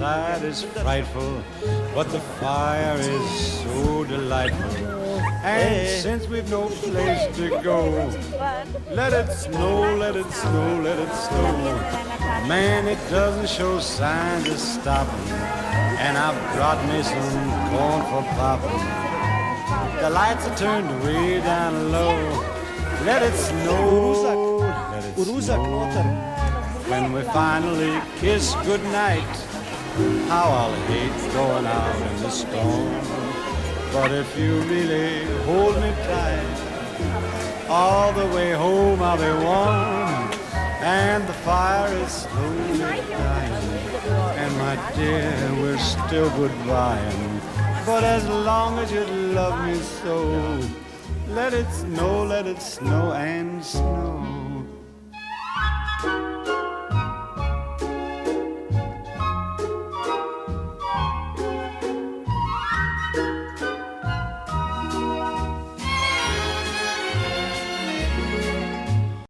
outside is frightful, but the fire is so delightful. And since we've no place to go, let it snow, let it snow, let it snow. Man, it doesn't show signs of stopping, and I've brought me some corn for popping. The lights are turned way down low. Let it snow, let it snow. When we finally kiss goodnight, how I'll hate going out in the storm. But if you really hold me tight, all the way home I'll be warm. And the fire is slowly dying, and my dear, we're still goodbying. But as long as you love me so, let it snow and snow.